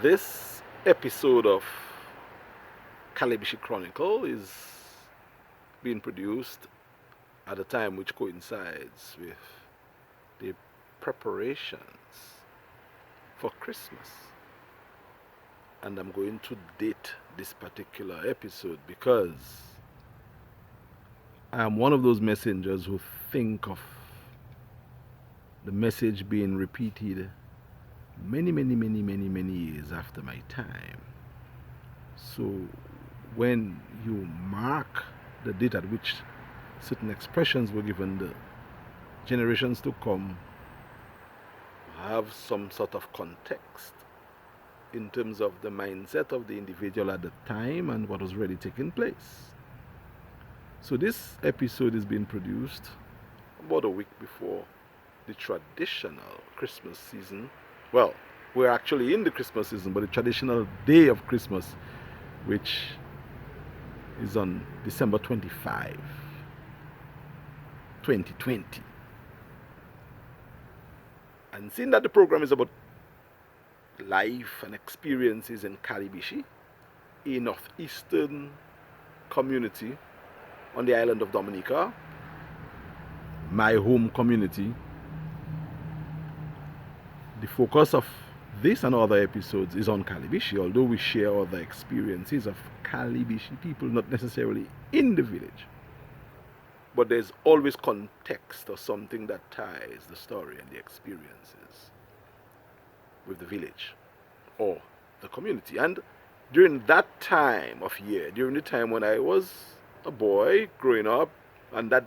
This episode of Calibishie Chronicle is being produced at a time which coincides with the preparations for Christmas. And I'm going to date this particular episode because I am one of those messengers who think of the message being repeated many years after my time. So when you mark the date at which certain expressions were given, the generations to come have some sort of context in terms of the mindset of the individual at the time and what was really taking place. So this episode is being produced about a week before the traditional Christmas season. Well, we're actually in the Christmas season, but the traditional day of Christmas, which is on December 25, 2020. And seeing that the program is about life and experiences in Calibishie, a northeastern community on the island of Dominica, my home community, the focus of this and other episodes is on Calibishie, although we share other experiences of Calibishie people, not necessarily in the village. But there's always context or something that ties the story and the experiences with the village or the community. And during that time of year, during the time when I was a boy growing up, and that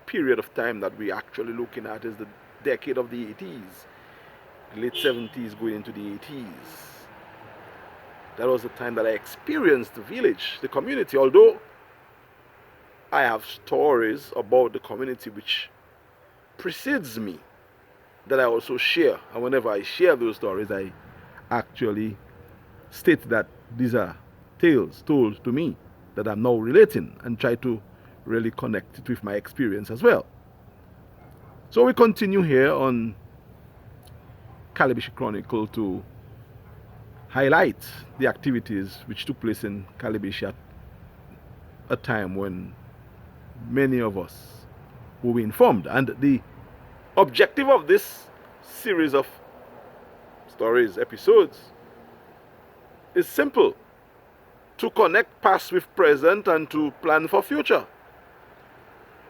period of time that we're actually looking at is the decade of the 80s, late 70s going into the 80s. That was the time that I experienced the village, the community, although I have stories about the community which precedes me that I also share. And whenever I share those stories, I actually state that these are tales told to me that I'm now relating and try to really connect it with my experience as well. So we continue here on Calibishie Chronicle to highlight the activities which took place in Calibishie at a time when many of us were informed. And the objective of this series of stories, episodes, is simple: to connect past with present and to plan for future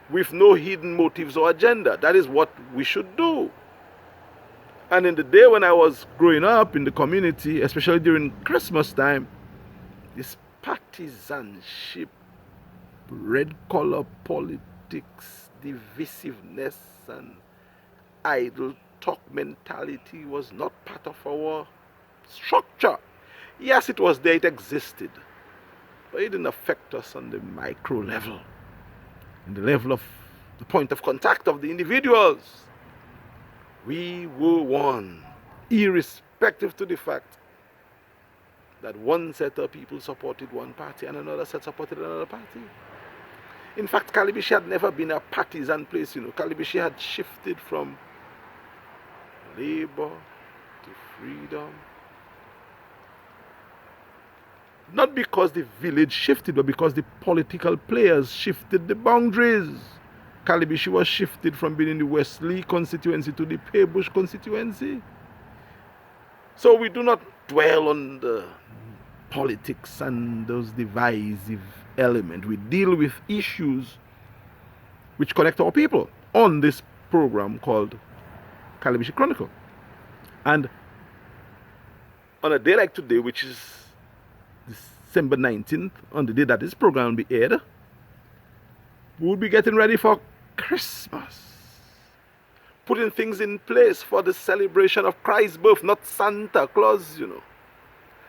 with no hidden motives or agenda. That is what we should do. And in the day when I was growing up in the community, especially during Christmas time, this partisanship, red collar politics, divisiveness, and idle talk mentality was not part of our structure. Yes, it was there, it existed, but it didn't affect us on the micro level, in the level of the point of contact of the individuals. We were one, irrespective to the fact that one set of people supported one party and another set supported another party. In fact, Calibishie had never been a partisan place. Calibishie had shifted from labor to freedom. Not because the village shifted, but because the political players shifted the boundaries. Calibishie was shifted from being in the Wesley constituency to the Paybush constituency. So we do not dwell on the politics and those divisive elements. We deal with issues which connect our people on this program called Calibishie Chronicle. And on a day like today, which is December 19th, on the day that this program will be aired, we'll be getting ready for Christmas, putting things in place for the celebration of Christ's birth, not Santa Claus.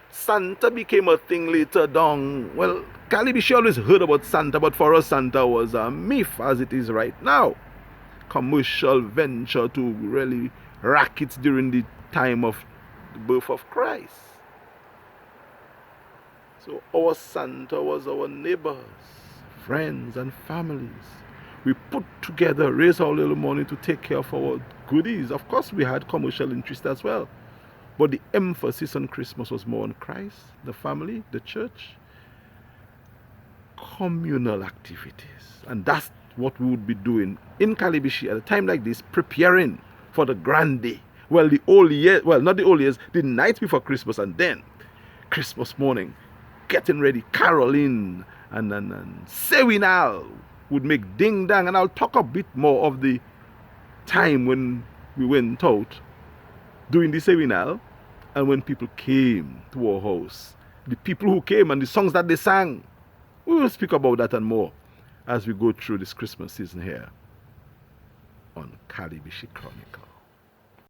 Santa became a thing later down. Well, Calibishie always heard about Santa, but for us Santa was a myth as it is right now. Commercial venture to really rackets during the time of the birth of Christ. So our Santa was our neighbors, friends and families. We put together, raise our little money to take care of our goodies. Of course, we had commercial interest as well. But the emphasis on Christmas was more on Christ, the family, the church, communal activities. And that's what we would be doing in Calibishie at a time like this, preparing for the grand day. Well, the old year, well, not the old years, the night before Christmas, and then Christmas morning, getting ready, caroling, and sewinal would make ding dang. And I'll talk a bit more of the time when we went out doing the sewinal and when people came to our house, the people who came and the songs that they sang. We will speak about that and more as we go through this Christmas season here on Calibishie Chronicle.